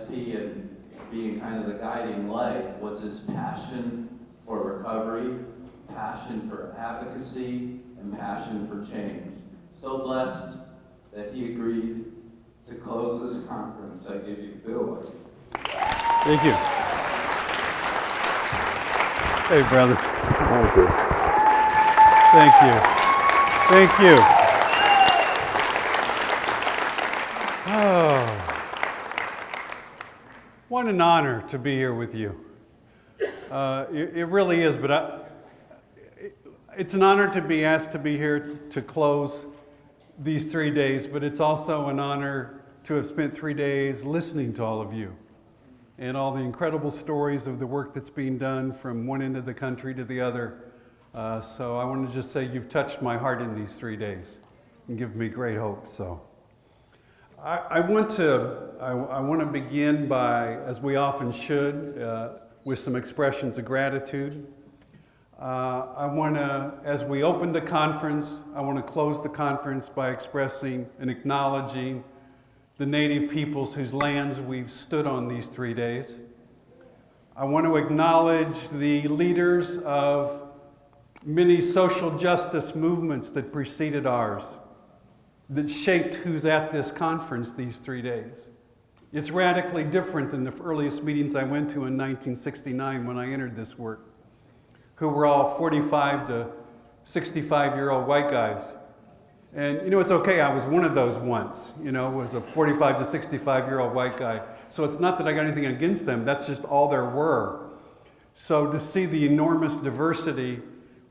ESP and being kind of the guiding light was his passion for recovery, passion for advocacy, and passion for change. So blessed that he agreed to close this conference. I give you Phil. Thank you. Hey, brother. Thank you. Thank you. Thank you. Oh, what an honor to be here with you. It really is, but it's an honor to be asked to be here to close these 3 days, but it's also an honor to have spent 3 days listening to all of you and all the incredible stories of the work that's being done from one end of the country to the other. So I want to just say you've touched my heart in these 3 days and give me great hope. So I want to begin by, as we often should, with some expressions of gratitude. I want to, as we open the conference, I want to close the conference by expressing and acknowledging the native peoples whose lands we've stood on these 3 days. I want to acknowledge the leaders of many social justice movements that preceded ours, that shaped who's at this conference these 3 days. It's radically different than the earliest meetings I went to in 1969 when I entered this work, who were all 45 to 65-year-old white guys. And you know, it's okay, I was one of those once, was a 45 to 65-year-old white guy. So it's not that I got anything against them, that's just all there were. So to see the enormous diversity,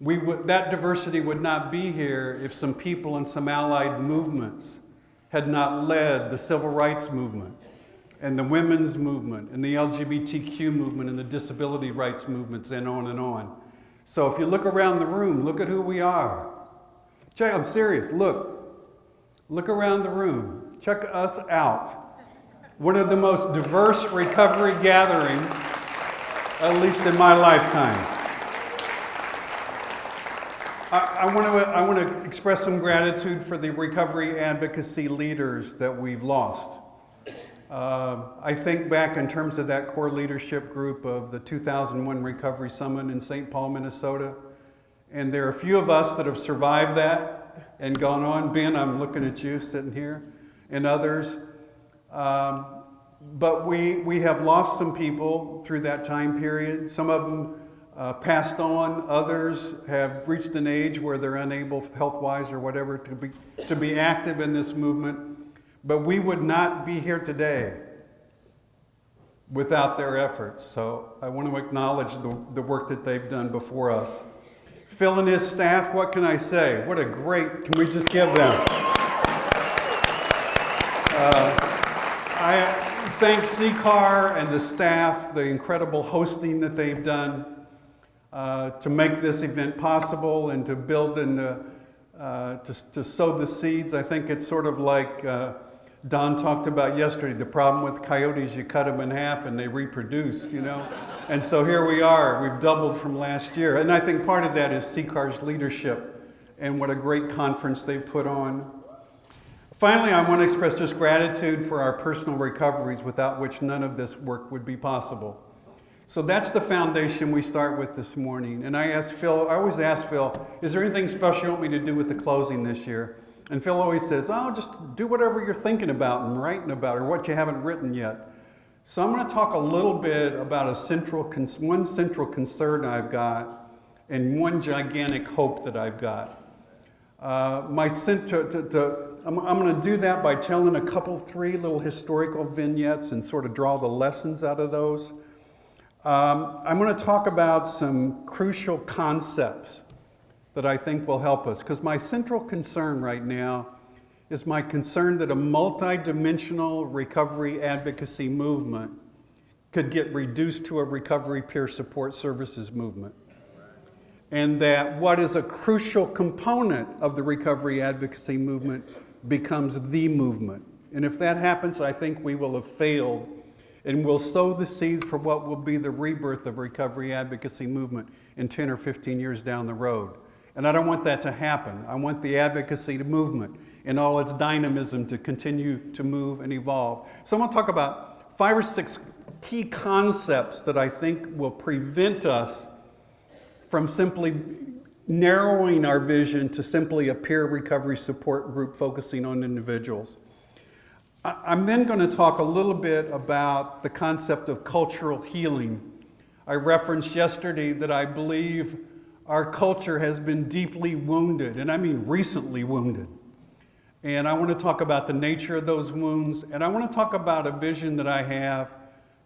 that diversity would not be here if some people in some allied movements had not led the civil rights movement and the women's movement and the LGBTQ movement and the disability rights movements and on and on. So if you look around the room, look at who we are. Check, I'm serious, look around the room, check us out. One of the most diverse recovery gatherings, at least in my lifetime. I want to express some gratitude for the recovery advocacy leaders that we've lost. I think back in terms of that core leadership group of the 2001 Recovery Summit in St. Paul, Minnesota. And there are a few of us that have survived that and gone on. Ben, I'm looking at you sitting here, and others. But we have lost some people through that time period. Some of them passed on. Others have reached an age where they're unable, health-wise or whatever, to be active in this movement. But we would not be here today without their efforts. So I want to acknowledge the work that they've done before us. Phil and his staff, what can I say? What a great, can we just give them? I thank CCAR and the staff, the incredible hosting that they've done to make this event possible and to build and to sow the seeds. I think it's sort of like Don talked about yesterday, the problem with coyotes, you cut them in half and they reproduce, And so here we are, we've doubled from last year. And I think part of that is CCAR's leadership and what a great conference they've put on. Finally, I want to express just gratitude for our personal recoveries, without which none of this work would be possible. So that's the foundation we start with this morning. And I always ask Phil, is there anything special you want me to do with the closing this year? And Phil always says, just do whatever you're thinking about and writing about, or what you haven't written yet. So I'm going to talk a little bit about one central concern I've got and one gigantic hope that I've got. I'm going to do that by telling three little historical vignettes and sort of draw the lessons out of those. I'm going to talk about some crucial concepts that I think will help us, because my central concern right now is my concern that a multi-dimensional recovery advocacy movement could get reduced to a recovery peer support services movement. And that what is a crucial component of the recovery advocacy movement becomes the movement. And if that happens, I think we will have failed, and we'll sow the seeds for what will be the rebirth of recovery advocacy movement in 10 or 15 years down the road. And I don't want that to happen. I want the advocacy movement in all its dynamism to continue to move and evolve. So I'm going to talk about 5 or 6 key concepts that I think will prevent us from simply narrowing our vision to simply a peer recovery support group focusing on individuals. I'm then going to talk a little bit about the concept of cultural healing. I referenced yesterday that I believe our culture has been deeply wounded, and I mean recently wounded. And I want to talk about the nature of those wounds, and I want to talk about a vision that I have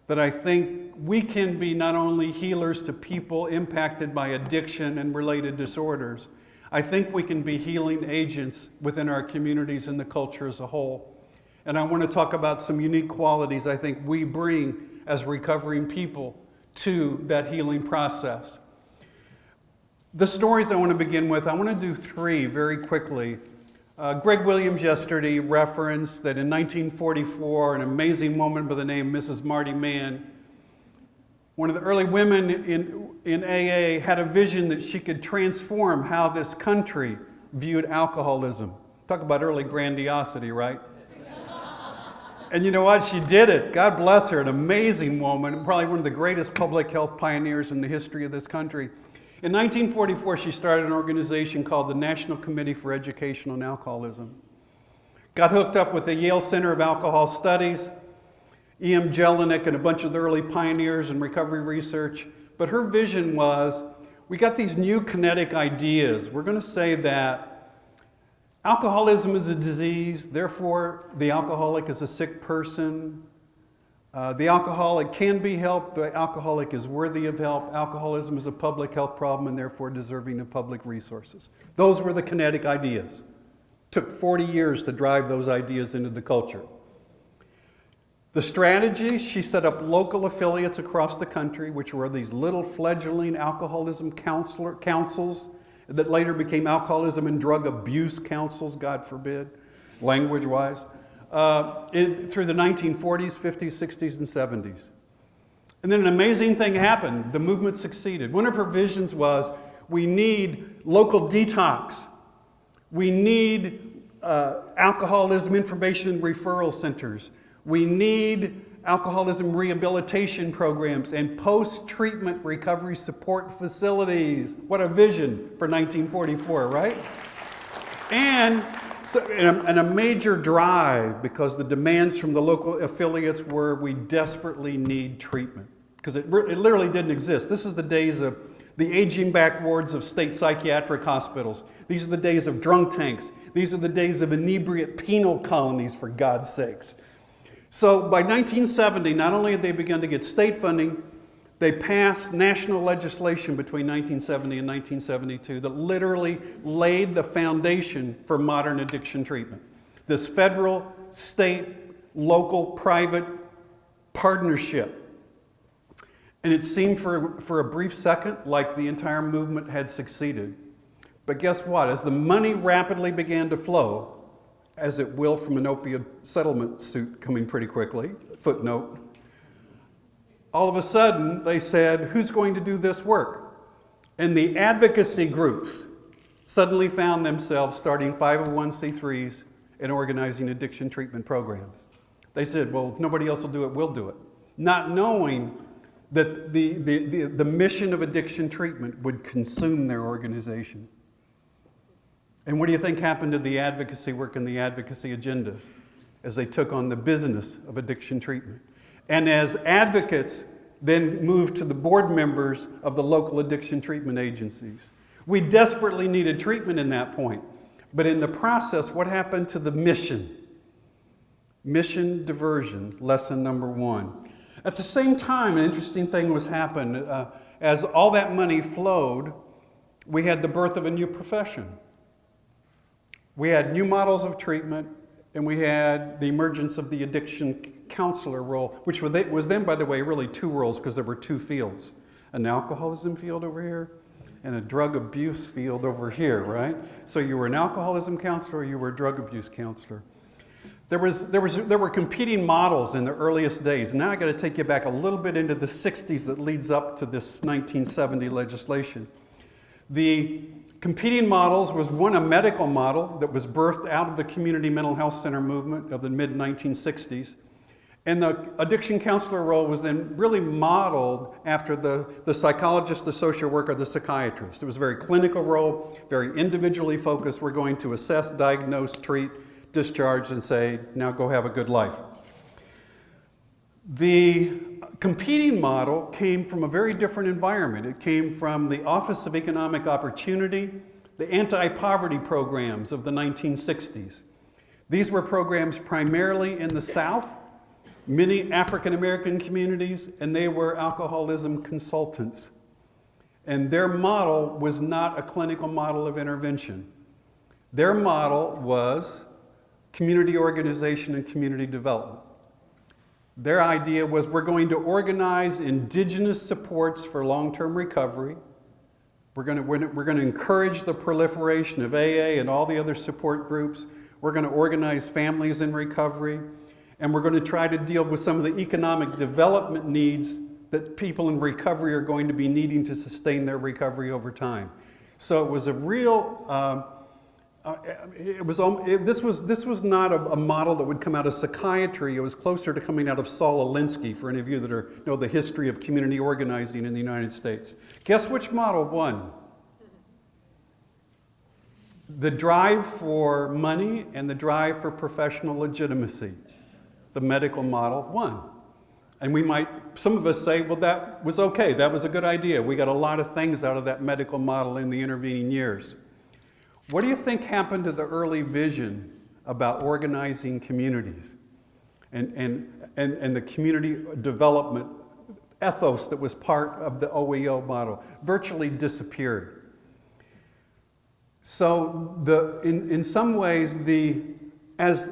that I think we can be not only healers to people impacted by addiction and related disorders, I think we can be healing agents within our communities and the culture as a whole. And I want to talk about some unique qualities I think we bring as recovering people to that healing process. The stories I want to begin with, I want to do 3 very quickly. Greg Williams yesterday referenced that in 1944, an amazing woman by the name Mrs. Marty Mann, one of the early women in AA, had a vision that she could transform how this country viewed alcoholism. Talk about early grandiosity, right? And you know what? She did it. God bless her, an amazing woman, probably one of the greatest public health pioneers in the history of this country. In 1944, she started an organization called the National Committee for Education on Alcoholism. Got hooked up with the Yale Center of Alcohol Studies, E.M. Jelinek, and a bunch of the early pioneers in recovery research. But her vision was, we got these new kinetic ideas. We're going to say that alcoholism is a disease, therefore the alcoholic is a sick person. The alcoholic can be helped, the alcoholic is worthy of help, alcoholism is a public health problem and therefore deserving of public resources. Those were the kinetic ideas. Took 40 years to drive those ideas into the culture. The strategy, she set up local affiliates across the country, which were these little fledgling alcoholism councils that later became alcoholism and drug abuse councils, God forbid, language-wise. Through the 1940s, 50s, 60s, and 70s. And then an amazing thing happened. The movement succeeded. One of her visions was, we need local detox. We need alcoholism information and referral centers. We need alcoholism rehabilitation programs and post-treatment recovery support facilities. What a vision for 1944, right? And so, and a major drive, because the demands from the local affiliates were, we desperately need treatment. Because it literally didn't exist. This is the days of the aging back wards of state psychiatric hospitals. These are the days of drunk tanks. These are the days of inebriate penal colonies, for God's sakes. So by 1970, not only had they begun to get state funding, they passed national legislation between 1970 and 1972 that literally laid the foundation for modern addiction treatment. This federal, state, local, private partnership. And it seemed for a brief second like the entire movement had succeeded. But guess what? As the money rapidly began to flow, as it will from an opioid settlement suit coming pretty quickly, footnote, all of a sudden, they said, who's going to do this work? And the advocacy groups suddenly found themselves starting 501c3s and organizing addiction treatment programs. They said, well, if nobody else will do it, we'll do it. Not knowing that the mission of addiction treatment would consume their organization. And what do you think happened to the advocacy work and the advocacy agenda as they took on the business of addiction treatment? And as advocates then moved to the board members of the local addiction treatment agencies. We desperately needed treatment in that point. But in the process, what happened to the mission? Mission diversion, lesson number 1. At the same time, an interesting thing was happening. As all that money flowed, we had the birth of a new profession. We had new models of treatment, and we had the emergence of the addiction counselor role, which was then, by the way, really 2 roles, because there were 2 fields. An alcoholism field over here and a drug abuse field over here, right? So you were an alcoholism counselor, or you were a drug abuse counselor. There were competing models in the earliest days. Now I got to take you back a little bit into the 60s that leads up to this 1970 legislation. The competing models was one, a medical model that was birthed out of the community mental health center movement of the mid-1960s. And the addiction counselor role was then really modeled after the psychologist, the social worker, the psychiatrist. It was a very clinical role, very individually focused. We're going to assess, diagnose, treat, discharge, and say, now go have a good life. The competing model came from a very different environment. It came from the Office of Economic Opportunity, the anti-poverty programs of the 1960s. These were programs primarily in the South, many African American communities, and they were alcoholism consultants. And their model was not a clinical model of intervention. Their model was community organization and community development. Their idea was we're going to organize indigenous supports for long-term recovery. We're going to encourage the proliferation of AA and all the other support groups. We're going to organize families in recovery. And we're going to try to deal with some of the economic development needs that people in recovery are going to be needing to sustain their recovery over time. So it was a real, this was not a model that would come out of psychiatry. It was closer to coming out of Saul Alinsky, for any of you that know the history of community organizing in the United States. Guess which model won? The drive for money and the drive for professional legitimacy. The medical model won. And some of us say, well, that was okay. That was a good idea. We got a lot of things out of that medical model in the intervening years. What do you think happened to the early vision about organizing communities and the community development ethos that was part of the OEO model? Virtually disappeared. So in some ways, as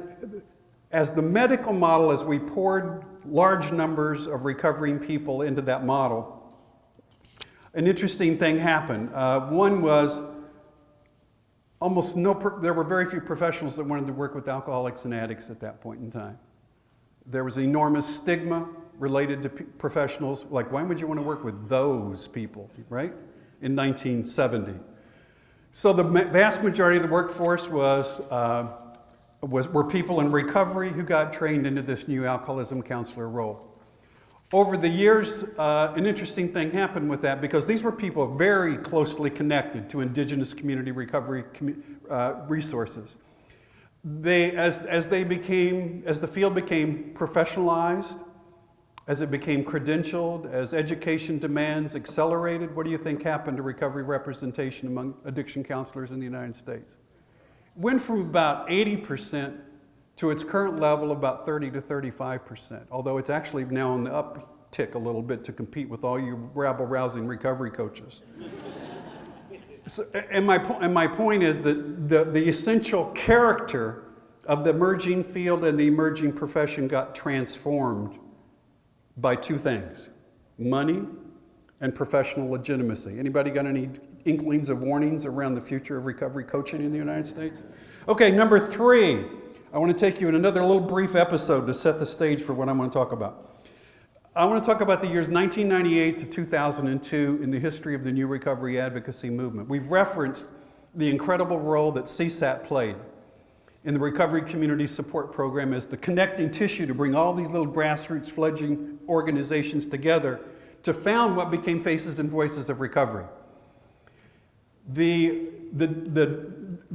the medical model, as we poured large numbers of recovering people into that model, an interesting thing happened. One was there were very few professionals that wanted to work with alcoholics and addicts at that point in time. There was enormous stigma related to professionals, like why would you want to work with those people, right? In 1970. So the vast majority of the workforce were people in recovery who got trained into this new alcoholism counselor role. Over the years, an interesting thing happened with that because these were people very closely connected to indigenous community recovery resources. As the field became professionalized, as it became credentialed, as education demands accelerated, what do you think happened to recovery representation among addiction counselors in the United States? Went from about 80% to its current level about 30 to 35%, although it's actually now on the uptick a little bit to compete with all you rabble-rousing recovery coaches. And my point is that the essential character of the emerging field and the emerging profession got transformed by two things: money and professional legitimacy. Anybody got any inklings of warnings around the future of recovery coaching in the United States? Okay, number 3. I want to take you in another little brief episode to set the stage for what I'm going to talk about. I want to talk about the years 1998 to 2002 in the history of the new recovery advocacy movement. We've referenced the incredible role that CSAP played in the Recovery Community Support Program as the connecting tissue to bring all these little grassroots fledgling organizations together to found what became Faces and Voices of Recovery. The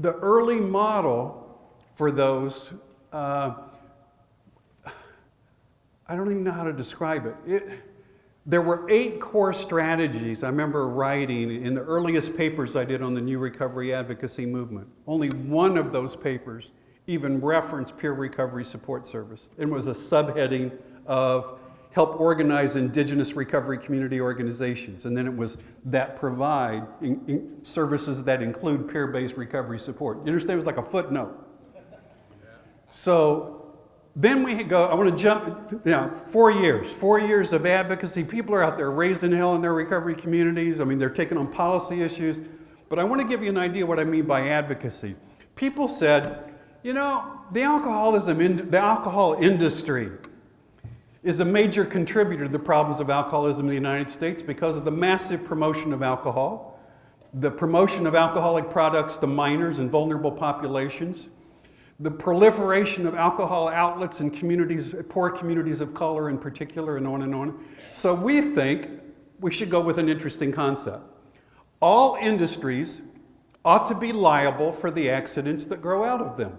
early model for those, I don't even know how to describe it. There were 8 core strategies I remember writing in the earliest papers I did on the new recovery advocacy movement. Only one of those papers even referenced peer recovery support service. It was a subheading of help organize indigenous recovery community organizations. And then it was that provide services that include peer-based recovery support. You understand? It was like a footnote. So then we go, I want to jump, 4 years. 4 years of advocacy. People are out there raising hell in their recovery communities. I mean, they're taking on policy issues. But I want to give you an idea what I mean by advocacy. People said, the alcohol industry is a major contributor to the problems of alcoholism in the United States because of the massive promotion of alcohol, the promotion of alcoholic products to minors and vulnerable populations, the proliferation of alcohol outlets in communities, poor communities of color in particular, and on and on. So we think we should go with an interesting concept. All industries ought to be liable for the accidents that grow out of them.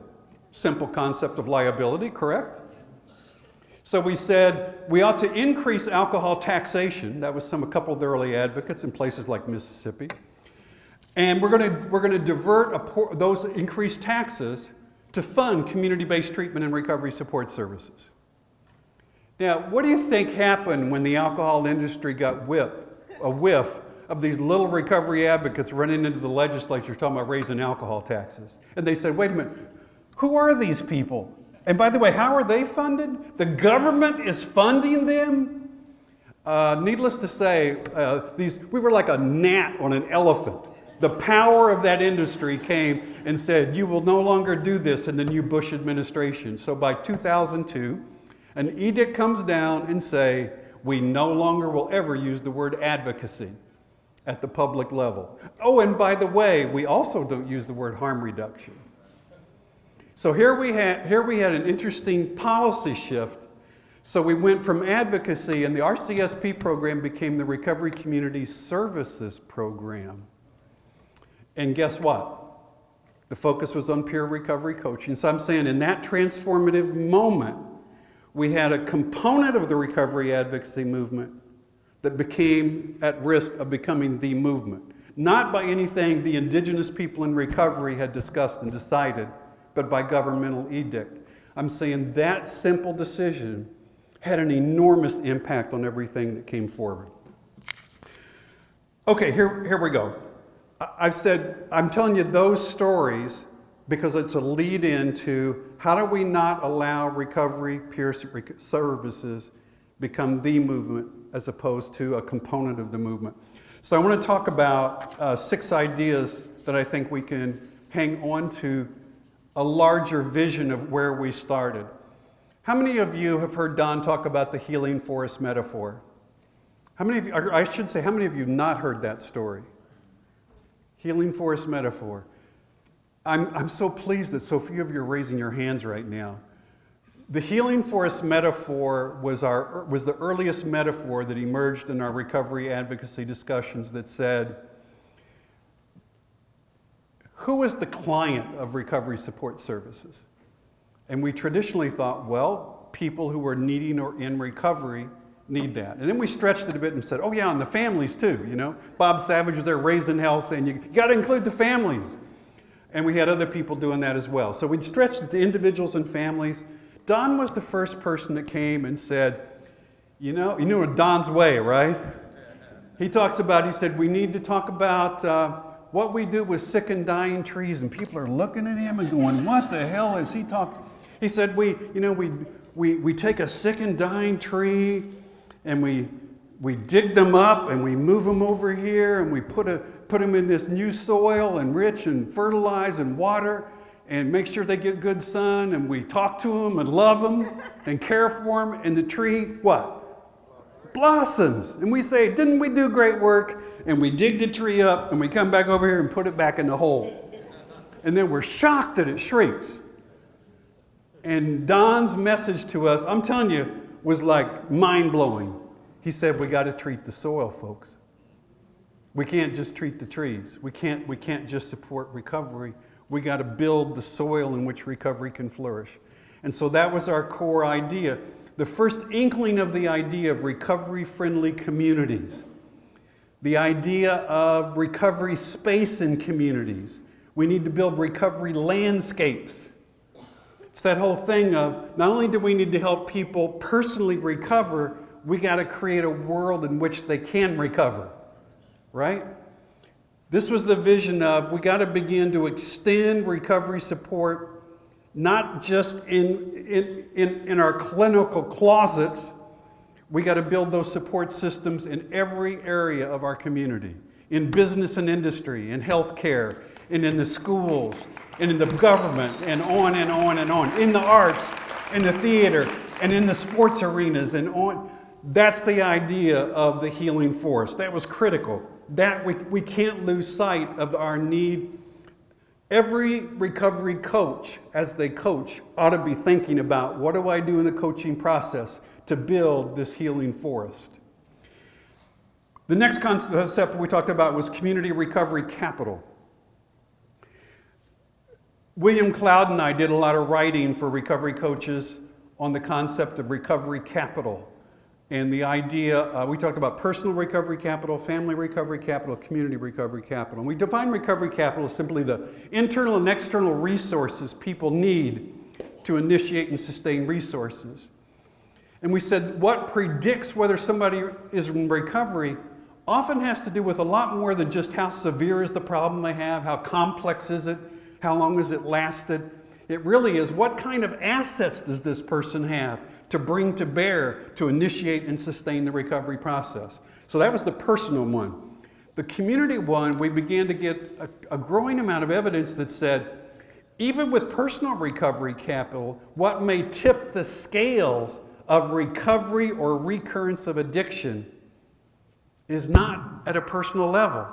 Simple concept of liability, correct? So we said we ought to increase alcohol taxation. That was a couple of the early advocates in places like Mississippi. And we're going to divert those increased taxes to fund community-based treatment and recovery support services. Now, what do you think happened when the alcohol industry got a whiff of these little recovery advocates running into the legislature talking about raising alcohol taxes? And they said, wait a minute, who are these people? And by the way, how are they funded? The government is funding them? Needless to say, we were like a gnat on an elephant. The power of that industry came and said, you will no longer do this in the new Bush administration. So by 2002, an edict comes down and say, we no longer will ever use the word advocacy at the public level. Oh, and by the way, we also don't use the word harm reduction. So here we had an interesting policy shift. So we went from advocacy, and the RCSP program became the Recovery Community Services Program. And guess what? The focus was on peer recovery coaching. So I'm saying in that transformative moment, we had a component of the recovery advocacy movement that became at risk of becoming the movement. Not by anything the indigenous people in recovery had discussed and decided, but by governmental edict. I'm saying that simple decision had an enormous impact on everything that came forward. Okay, here we go. I've said, I'm telling you those stories because it's a lead into how do we not allow recovery peer services become the movement as opposed to a component of the movement. So I want to talk about 6 ideas that I think we can hang on to a larger vision of where we started. How many of you have heard Don talk about the healing forest metaphor? How many of you, or I should say, how many of you have not heard that story? Healing forest metaphor. I'm so pleased that so few of you are raising your hands right now. The healing forest metaphor was the earliest metaphor that emerged in our recovery advocacy discussions that said, who is the client of recovery support services? And we traditionally thought, well, people who are needing or in recovery need that. And then we stretched it a bit and said, oh yeah, and the families too, you know. Bob Savage was there raising hell saying, you got to include the families. And we had other people doing that as well. So we'd stretched it to individuals and families. Don was the first person that came and said, you know Don's way, right? He said, we need to talk about what we do with sick and dying trees. And people are looking at him and going, what the hell is he talking? He said, we take a sick and dying tree and we dig them up and we move them over here and we put them in this new soil and rich and fertilize and water and make sure they get good sun, and we talk to them and love them and care for them, and the tree, what? Blossoms. And we say, didn't we do great work? And we dig the tree up and we come back over here and put it back in the hole. And then we're shocked that it shrinks. And Don's message to us, I'm telling you, was like mind-blowing. He said, we got to treat the soil, folks. We can't just treat the trees. We can't just support recovery. We got to build the soil in which recovery can flourish. And so that was our core idea. The first inkling of the idea of recovery-friendly communities. The idea of recovery space in communities. We need to build recovery landscapes. It's that whole thing of not only do we need to help people personally recover, we got to create a world in which they can recover, right? This was the vision of we got to begin to extend recovery support, not just in our clinical closets. We got to build those support systems in every area of our community, in business and industry, in healthcare, and in the schools, and in the government, and on and on and on, in the arts, in the theater, and in the sports arenas, and on. That's the idea of the healing forest. That was critical. That we can't lose sight of our need Every recovery coach, as they coach, ought to be thinking about, what do I do in the coaching process to build this healing forest? The next concept we talked about was community recovery capital. William Cloud and I did a lot of writing for recovery coaches on the concept of recovery capital. And the idea, we talked about personal recovery capital, family recovery capital, community recovery capital. And we define recovery capital as simply the internal and external resources people need to initiate and sustain resources. And we said what predicts whether somebody is in recovery often has to do with a lot more than just how severe is the problem they have, how complex is it, how long has it lasted. It really is, what kind of assets does this person have to bring to bear to initiate and sustain the recovery process? So that was the personal one. The community one, we began to get a growing amount of evidence that said, even with personal recovery capital, what may tip the scales of recovery or recurrence of addiction is not at a personal level.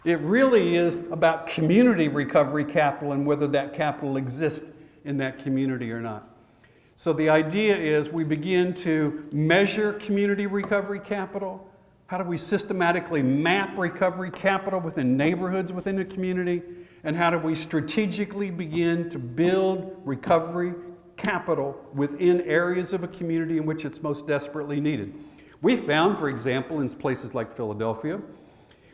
It really is about community recovery capital and whether that capital exists in that community or not. So the idea is we begin to measure community recovery capital. How do we systematically map recovery capital within neighborhoods within a community? And how do we strategically begin to build recovery capital within areas of a community in which it's most desperately needed? We found, for example, in places like Philadelphia,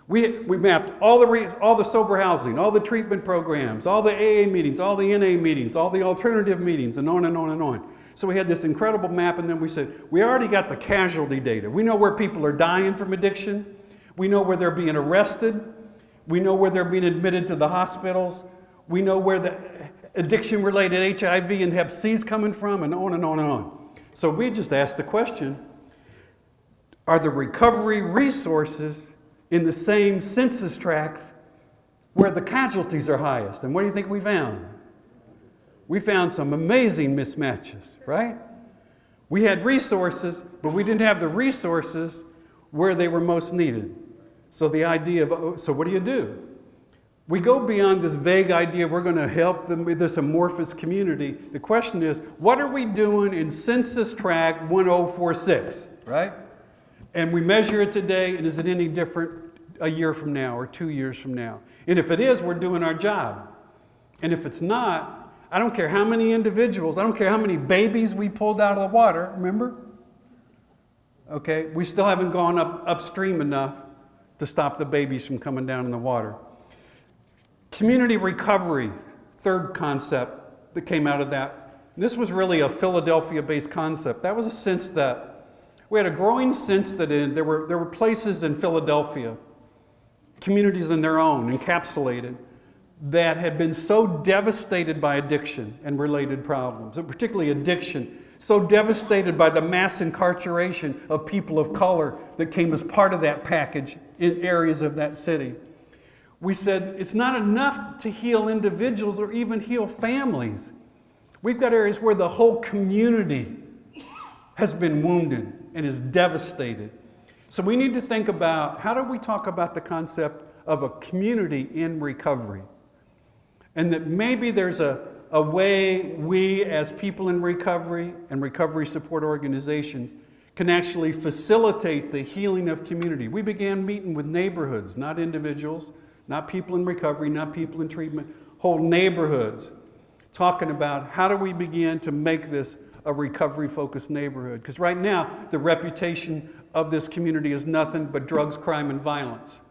we mapped all the sober housing, all the treatment programs, all the AA meetings, all the NA meetings, all the alternative meetings, and on and on and on. So we had this incredible map, and then we said, we already got the casualty data. We know where people are dying from addiction. We know where they're being arrested. We know where they're being admitted to the hospitals. We know where the addiction-related HIV and Hep C is coming from, and on and on and on. So we just asked the question, are the recovery resources in the same census tracts where the casualties are highest? And what do you think we found? We found some amazing mismatches, right? We had resources, but we didn't have the resources where they were most needed. So the idea of, so what do? We go beyond this vague idea we're going to help them with this amorphous community. The question is, what are we doing in census tract 1046, right? And we measure it today, and is it any different a year from now or 2 years from now? And if it is, we're doing our job. And if it's not, I don't care how many individuals, I don't care how many babies we pulled out of the water, remember? Okay, we still haven't gone upstream enough to stop the babies from coming down in the water. Community recovery, third concept that came out of that. This was really a Philadelphia-based concept. That was a sense that we had a growing sense that there were places in Philadelphia, communities in their own, encapsulated, that had been so devastated by addiction and related problems, and particularly addiction, so devastated by the mass incarceration of people of color that came as part of that package in areas of that city. We said it's not enough to heal individuals or even heal families. We've got areas where the whole community has been wounded and is devastated. So we need to think about, how do we talk about the concept of a community in recovery? And that maybe there's a way we as people in recovery and recovery support organizations can actually facilitate the healing of community. We began meeting with neighborhoods, not individuals, not people in recovery, not people in treatment, whole neighborhoods, talking about how do we begin to make this a recovery-focused neighborhood. Because right now, the reputation of this community is nothing but drugs, crime, and violence.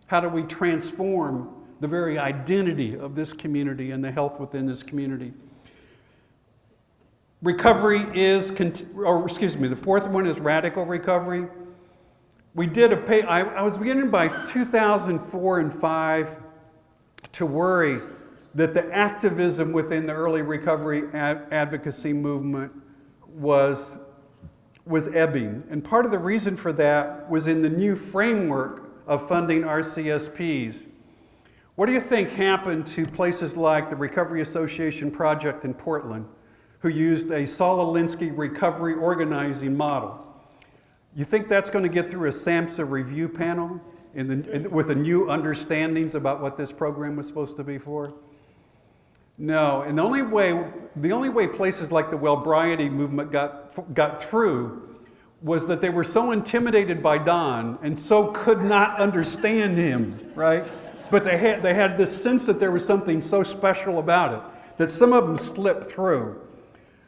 How do we transform the very identity of this community and the health within this community? Recovery is, the fourth one is radical recovery. We did I was beginning by 2004 and 5 to worry that the activism within the early recovery advocacy movement was ebbing. And part of the reason for that was in the new framework of funding RCSPs. What do you think happened to places like the Recovery Association Project in Portland, who used a Saul Alinsky recovery organizing model? You think that's going to get through a SAMHSA review panel with the new understandings about what this program was supposed to be for? No, and the only way places like the Wellbriety movement got through was that they were so intimidated by Don and so could not understand him, right? But they had this sense that there was something so special about it, that some of them slipped through.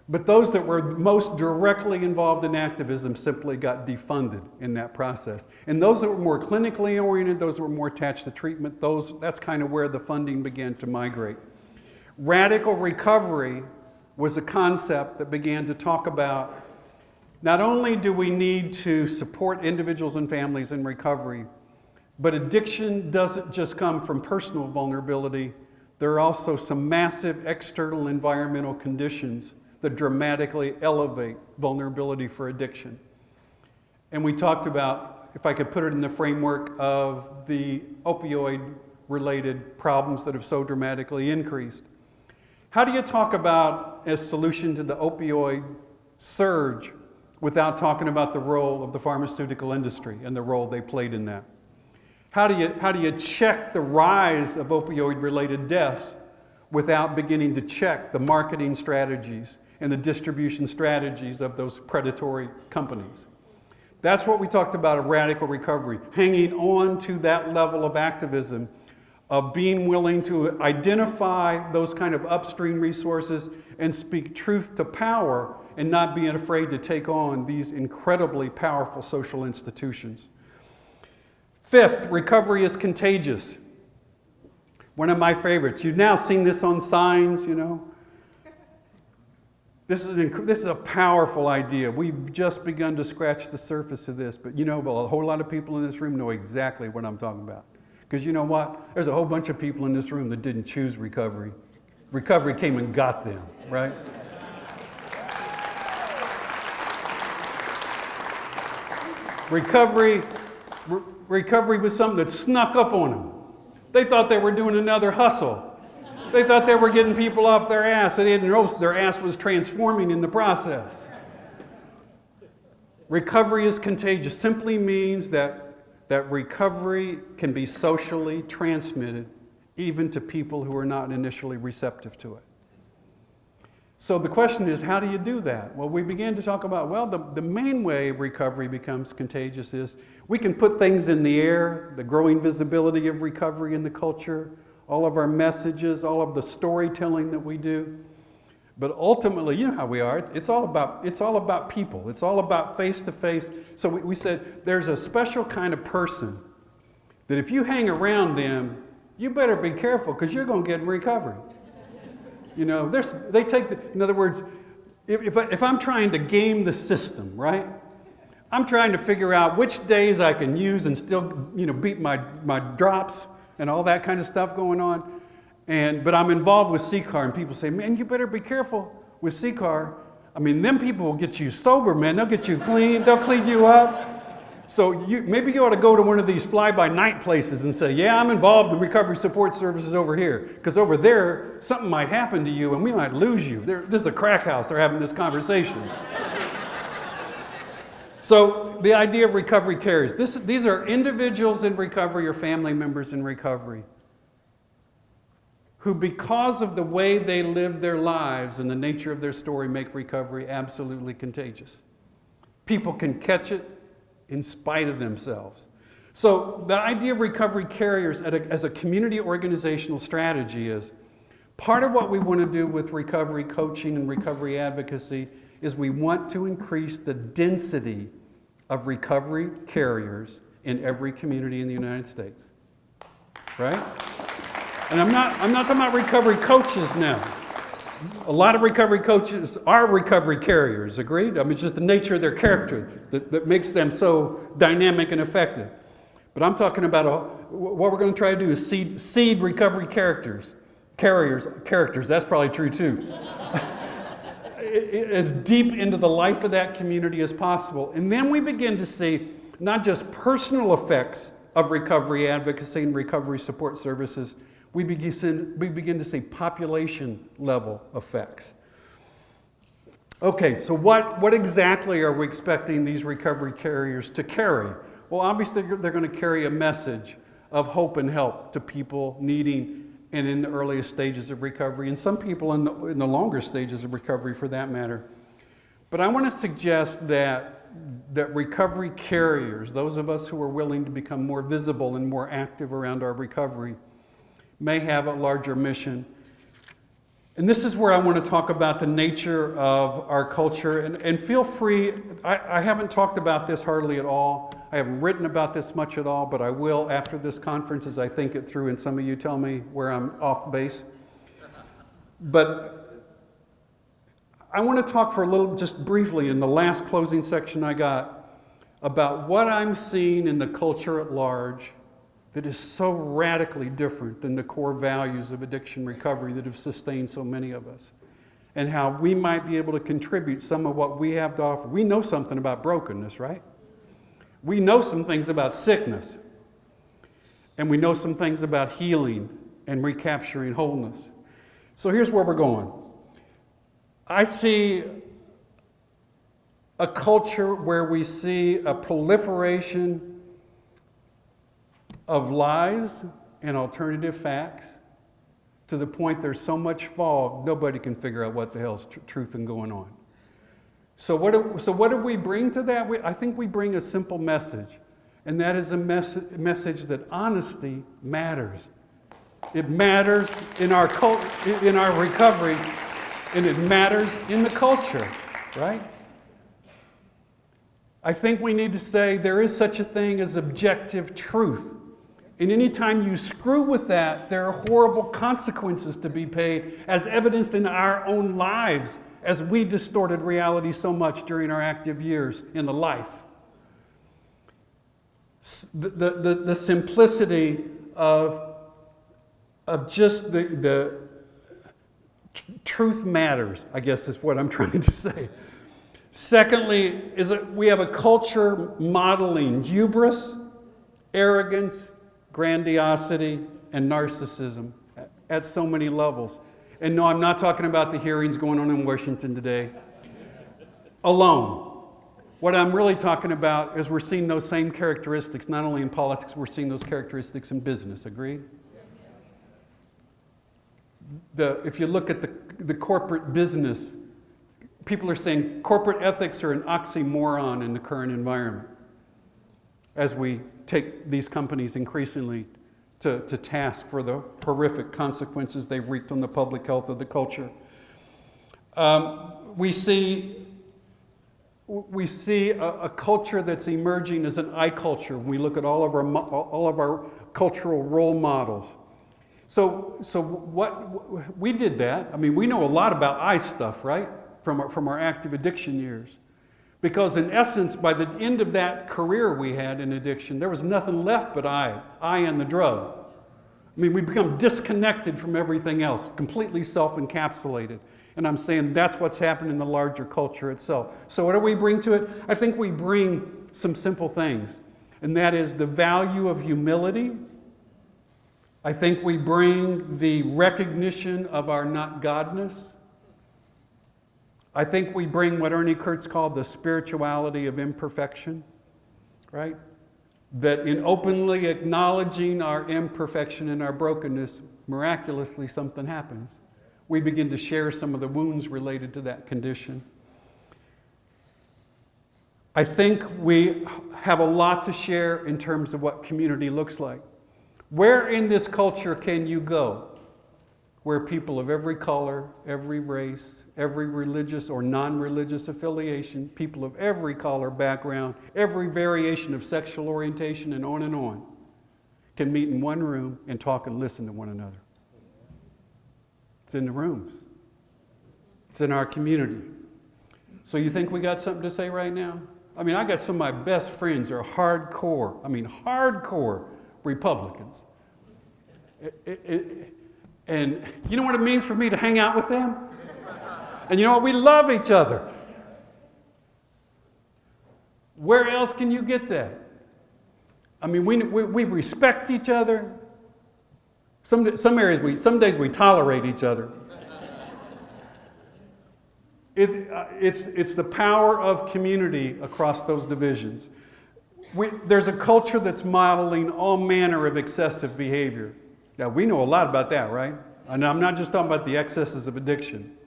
But those that were most directly involved in activism simply got defunded in that process. And those that were more clinically oriented, those that were more attached to treatment, that's kind of where the funding began to migrate. Radical recovery was a concept that began to talk about not only do we need to support individuals and families in recovery, but addiction doesn't just come from personal vulnerability. There are also some massive external environmental conditions that dramatically elevate vulnerability for addiction. And we talked about, if I could put it in the framework of the opioid-related problems that have so dramatically increased. How do you talk about a solution to the opioid surge without talking about the role of the pharmaceutical industry and the role they played in that? How do you check the rise of opioid-related deaths without beginning to check the marketing strategies and the distribution strategies of those predatory companies? That's what we talked about, a radical recovery, hanging on to that level of activism, of being willing to identify those kind of upstream resources and speak truth to power and not being afraid to take on these incredibly powerful social institutions. Fifth, recovery is contagious. One of my favorites. You've now seen this on signs, you know. This is a powerful idea. We've just begun to scratch the surface of this, but you know, a whole lot of people in this room know exactly what I'm talking about. Because you know what? There's a whole bunch of people in this room that didn't choose recovery. Recovery came and got them, right? Recovery was something that snuck up on them. They thought they were doing another hustle. They thought they were getting people off their ass. They didn't know their ass was transforming in the process. Recovery is contagious. Simply means that recovery can be socially transmitted even to people who are not initially receptive to it. So the question is, how do you do that? Well, we began to talk about, well, the main way recovery becomes contagious is we can put things in the air, the growing visibility of recovery in the culture, all of our messages, all of the storytelling that we do. But ultimately, you know how we are, it's all about people. It's all about face-to-face. So we said there's a special kind of person that if you hang around them, you better be careful because you're going to get in recovery. You know, in other words, if I'm trying to game the system, right? I'm trying to figure out which days I can use and still, you know, beat my drops and all that kind of stuff going on. But I'm involved with CCAR, and people say, man, you better be careful with CCAR. I mean, them people will get you sober, man. They'll get you clean. They'll clean you up. So maybe you ought to go to one of these fly-by-night places and say, yeah, I'm involved in recovery support services over here. Because over there, something might happen to you, and we might lose you. This is a crack house. They're having this conversation. So the idea of recovery carriers. These are individuals in recovery or family members in recovery who, because of the way they live their lives and the nature of their story, make recovery absolutely contagious. People can catch it in spite of themselves. So the idea of recovery carriers as a community organizational strategy is part of what we want to do with recovery coaching and recovery advocacy is we want to increase the density of recovery carriers in every community in the United States. Right? And I'm not talking about recovery coaches now. A lot of recovery coaches are recovery carriers, agreed? I mean, it's just the nature of their character that makes them so dynamic and effective. But I'm talking about what we're going to try to do is seed recovery carriers. That's probably true too. As deep into the life of that community as possible. And then we begin to see not just personal effects of recovery advocacy and recovery support services, we begin to see population level effects. Okay, so what exactly are we expecting these recovery carriers to carry? Well, obviously they're going to carry a message of hope and help to people needing and in the earliest stages of recovery, and some people in the longer stages of recovery for that matter. But I want to suggest that recovery carriers, those of us who are willing to become more visible and more active around our recovery, may have a larger mission. And this is where I want to talk about the nature of our culture. And feel free, I haven't talked about this hardly at all. I haven't written about this much at all, but I will after this conference as I think it through, and some of you tell me where I'm off base. But I want to talk for a little, just briefly, in the last closing section I got, about what I'm seeing in the culture at large that is so radically different than the core values of addiction recovery that have sustained so many of us, and how we might be able to contribute some of what we have to offer. We know something about brokenness, right? We know some things about sickness, and we know some things about healing and recapturing wholeness. So here's where we're going. I see a culture where we see a proliferation of lies and alternative facts to the point there's so much fog, nobody can figure out what the hell's truth and going on. So what do we bring to that? I think we bring a simple message, and that is a message that honesty matters. It matters in our recovery, and it matters in the culture, right? I think we need to say there is such a thing as objective truth. And anytime you screw with that, there are horrible consequences to be paid, as evidenced in our own lives, as we distorted reality so much during our active years in the life. The simplicity of just the truth matters, I guess is what I'm trying to say. Secondly, is that we have a culture modeling hubris, arrogance, grandiosity, and narcissism at so many levels. And no, I'm not talking about the hearings going on in Washington today alone. What I'm really talking about is we're seeing those same characteristics, not only in politics, we're seeing those characteristics in business. Agreed? If you look at the corporate business, people are saying corporate ethics are an oxymoron in the current environment as we take these companies increasingly to task for the horrific consequences they've wreaked on the public health of the culture. We see a culture that's emerging as an I culture when we look at all of our cultural role models. So what we did that. I mean, we know a lot about I stuff, right? From our active addiction years. Because in essence, by the end of that career we had in addiction, there was nothing left but I and the drug. I mean, we become disconnected from everything else, completely self-encapsulated. And I'm saying that's what's happened in the larger culture itself. So what do we bring to it? I think we bring some simple things. And that is the value of humility. I think we bring the recognition of our not godness. I think we bring what Ernie Kurtz called the spirituality of imperfection, right? That in openly acknowledging our imperfection and our brokenness, miraculously something happens. We begin to share some of the wounds related to that condition. I think we have a lot to share in terms of what community looks like. Where in this culture can you go where people of every color, every race, every religious or non-religious affiliation, people of every color, background, every variation of sexual orientation, and on, can meet in one room and talk and listen to one another? It's in the rooms. It's in our community. So you think we got something to say right now? I mean, I got some of my best friends are hardcore Republicans. And you know what it means for me to hang out with them? And you know what? We love each other. Where else can you get that? I mean, we respect each other. Some days we tolerate each other. It's the power of community across those divisions. There's a culture that's modeling all manner of excessive behavior. Now, we know a lot about that, right? And I'm not just talking about the excesses of addiction.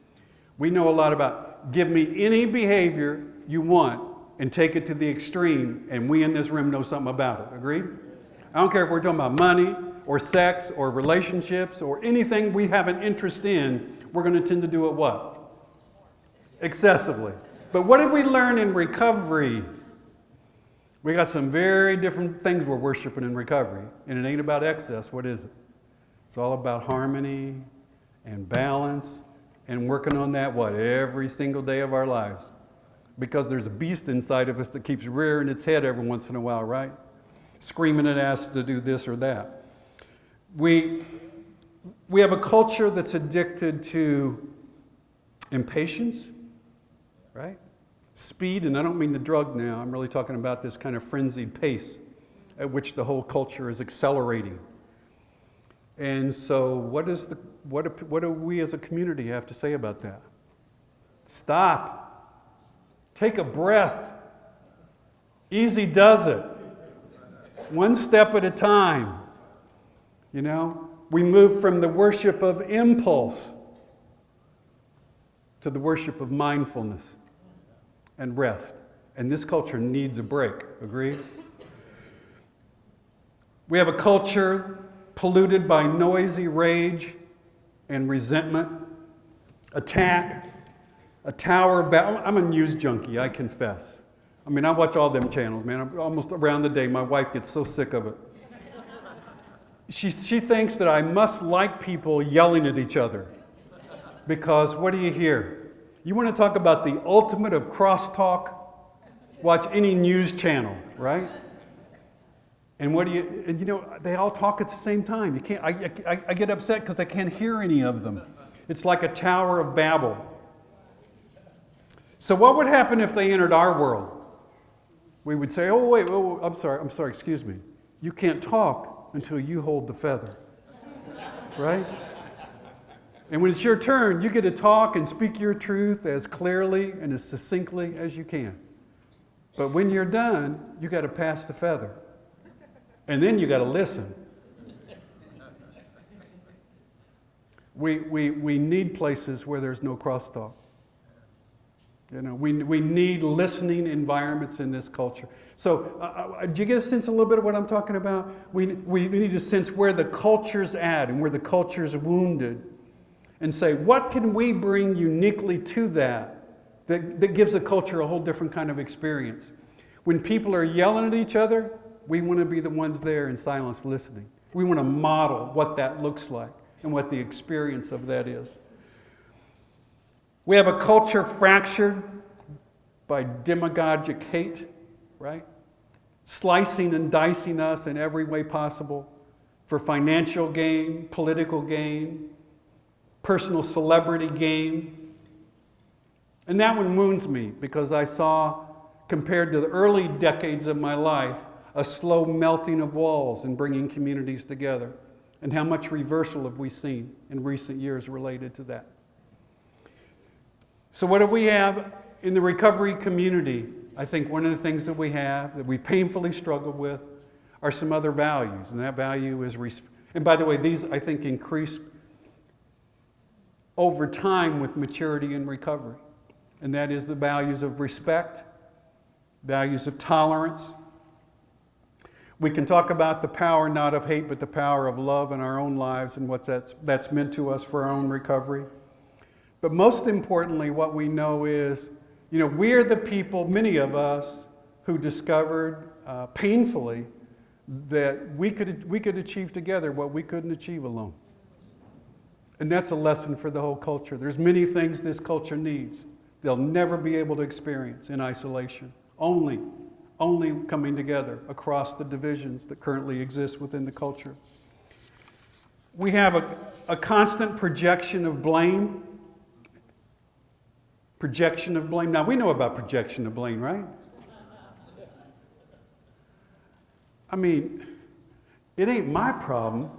We know a lot about give me any behavior you want and take it to the extreme, and we in this room know something about it. Agreed? I don't care if we're talking about money or sex or relationships or anything we have an interest in, we're going to tend to do it what? Excessively. But what did we learn in recovery? We got some very different things we're worshiping in recovery, and it ain't about excess. What is it? It's all about harmony and balance and working on that, what, every single day of our lives. Because there's a beast inside of us that keeps rearing its head every once in a while, right? Screaming at us to do this or that. We have a culture that's addicted to impatience, right? Speed, and I don't mean the drug now, I'm really talking about this kind of frenzied pace at which the whole culture is accelerating. And so what do we as a community have to say about that? Stop. Take a breath. Easy does it. One step at a time. You know, we move from the worship of impulse to the worship of mindfulness and rest. And this culture needs a break. Agree? We have a culture polluted by noisy rage and resentment, attack, a tower of battle. I'm a news junkie, I confess. I mean, I watch all them channels, man. I'm almost around the day. My wife gets so sick of it. She thinks that I must like people yelling at each other. Because what do you hear? You want to talk about the ultimate of crosstalk? Watch any news channel, right? And you know, they all talk at the same time. You can't, I get upset because I can't hear any of them. It's like a Tower of Babel. So what would happen if they entered our world? We would say, oh, wait, I'm sorry, excuse me. You can't talk until you hold the feather, right? And when it's your turn, you get to talk and speak your truth as clearly and as succinctly as you can. But when you're done, you got to pass the feather. And then you got to listen. We need places where there's no crosstalk. You know, we need listening environments in this culture. So, do you get a sense a little bit of what I'm talking about? We need to sense where the culture's at and where the culture's wounded, and say, what can we bring uniquely to that gives the culture a whole different kind of experience? When people are yelling at each other, we want to be the ones there in silence listening. We want to model what that looks like and what the experience of that is. We have a culture fractured by demagogic hate, right? Slicing and dicing us in every way possible for financial gain, political gain, personal celebrity gain. And that one wounds me because I saw, compared to the early decades of my life, a slow melting of walls and bringing communities together. And how much reversal have we seen in recent years related to that? So what do we have in the recovery community? I think one of the things that we have, that we painfully struggle with, are some other values. And that value is and by the way, these I think increase over time with maturity and recovery. And that is the values of respect, values of tolerance. We can talk about the power not of hate, but the power of love in our own lives and what that's meant to us for our own recovery. But most importantly, what we know is, you know, we're the people, many of us, who discovered painfully that we could achieve together what we couldn't achieve alone. And that's a lesson for the whole culture. There's many things this culture needs they'll never be able to experience in isolation. Only coming together across the divisions that currently exist within the culture. We have a constant projection of blame. Projection of blame. Now, we know about projection of blame, right? I mean, it ain't my problem.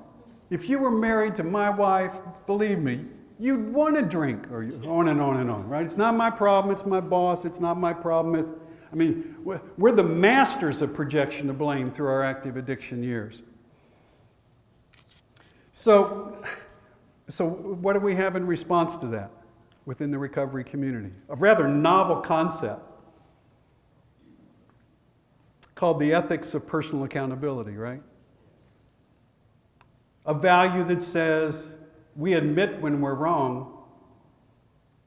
If you were married to my wife, believe me, you'd want to drink, or on and on and on, right? It's not my problem, it's my boss, it's not my problem. I mean, we're the masters of projection of blame through our active addiction years. So what do we have in response to that within the recovery community? A rather novel concept called the ethics of personal accountability, right? A value that says we admit when we're wrong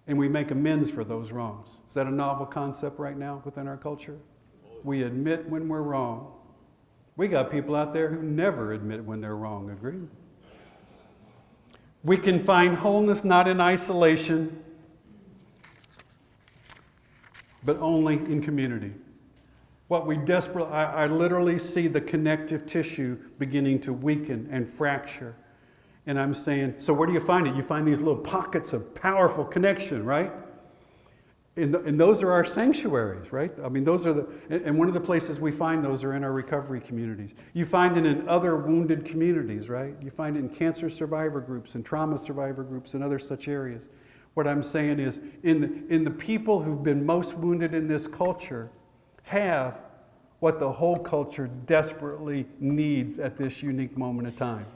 and we make amends for those wrongs. Is that a novel concept right now within our culture? We admit when we're wrong. We got people out there who never admit when they're wrong, agree? We can find wholeness not in isolation, but only in community. What we desperately, I literally see the connective tissue beginning to weaken and fracture. And I'm saying, so where do you find it? You find these little pockets of powerful connection, right? And those are our sanctuaries, right? I mean, those are and one of the places we find those are in our recovery communities. You find it in other wounded communities, right? You find it in cancer survivor groups and trauma survivor groups and other such areas. What I'm saying is, in the people who've been most wounded in this culture, have what the whole culture desperately needs at this unique moment of time.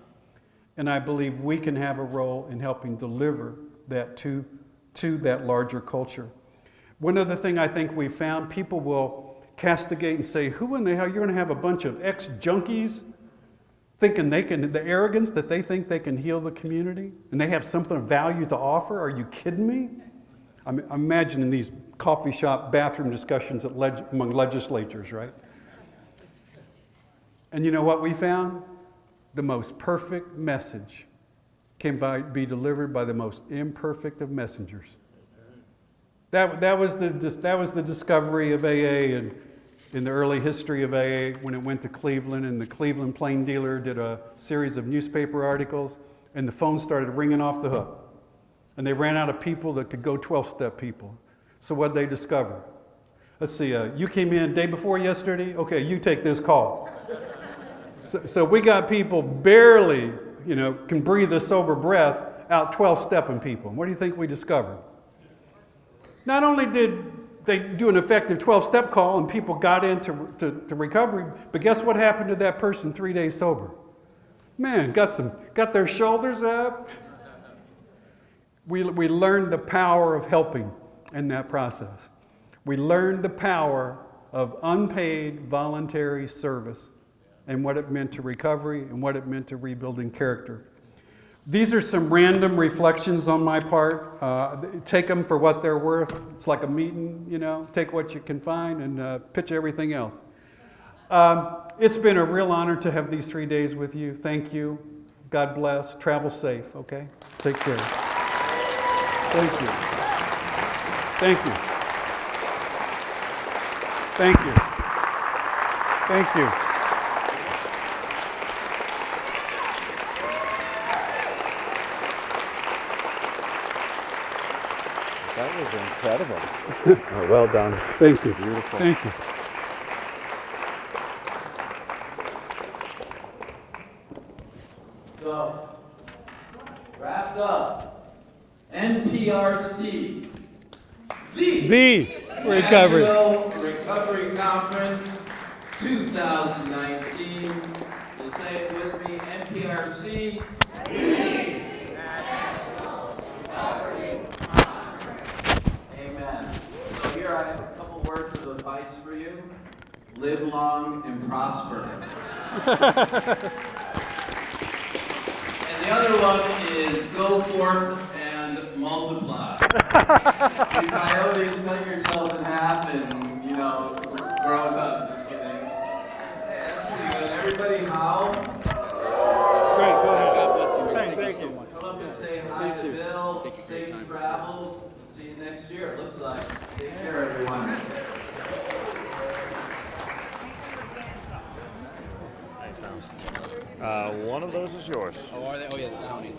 And I believe we can have a role in helping deliver that to that larger culture. One other thing I think we found, people will castigate and say, who in the hell, you're going to have a bunch of ex-junkies thinking they can, the arrogance that they think they can heal the community and they have something of value to offer? Are you kidding me? I'm imagining these coffee shop bathroom discussions among legislatures, right? And you know what we found? The most perfect message can be delivered by the most imperfect of messengers. That was the discovery of AA in the early history of AA when it went to Cleveland, and the Cleveland Plain Dealer did a series of newspaper articles, and the phone started ringing off the hook. And they ran out of people that could go 12-step people. So what they discover? Let's see, you came in day before yesterday? Okay, you take this call. So we got people barely, can breathe a sober breath out 12-stepping people. What do you think we discovered? Not only did they do an effective 12-step call and people got into recovery, but guess what happened to that person 3 days sober? Man, got their shoulders up. We learned the power of helping in that process. We learned the power of unpaid voluntary service and what it meant to recovery and what it meant to rebuilding character. These are some random reflections on my part. Take them for what they're worth. It's like a meeting, take what you can find and pitch everything else. It's been a real honor to have these 3 days with you. Thank you. God bless. Travel safe, okay? Take care. Thank you. Thank you. Thank you. Thank you. That was incredible. Oh, well done. Thank you. Beautiful. Thank you. So, wrapped up. MPRC, The Recovery. National Recovery Conference 2019. You'll say it with me, MPRC. National Recovery Conference. Amen. So here I have a couple words of advice for you. Live long and prosper. And the other one is go forth and multiply. You coyotes, cut yourself in half and, grow it up. Just kidding. Hey, that's pretty good. Everybody howl. Great, go ahead. God bless you. Thank you so much. Come up and say hi to Bill. Safe travels. We'll see you next year, it looks like. Take care, everyone. Thanks, Thomas. One of those is yours. Oh, are they? Oh, yeah, the Sony.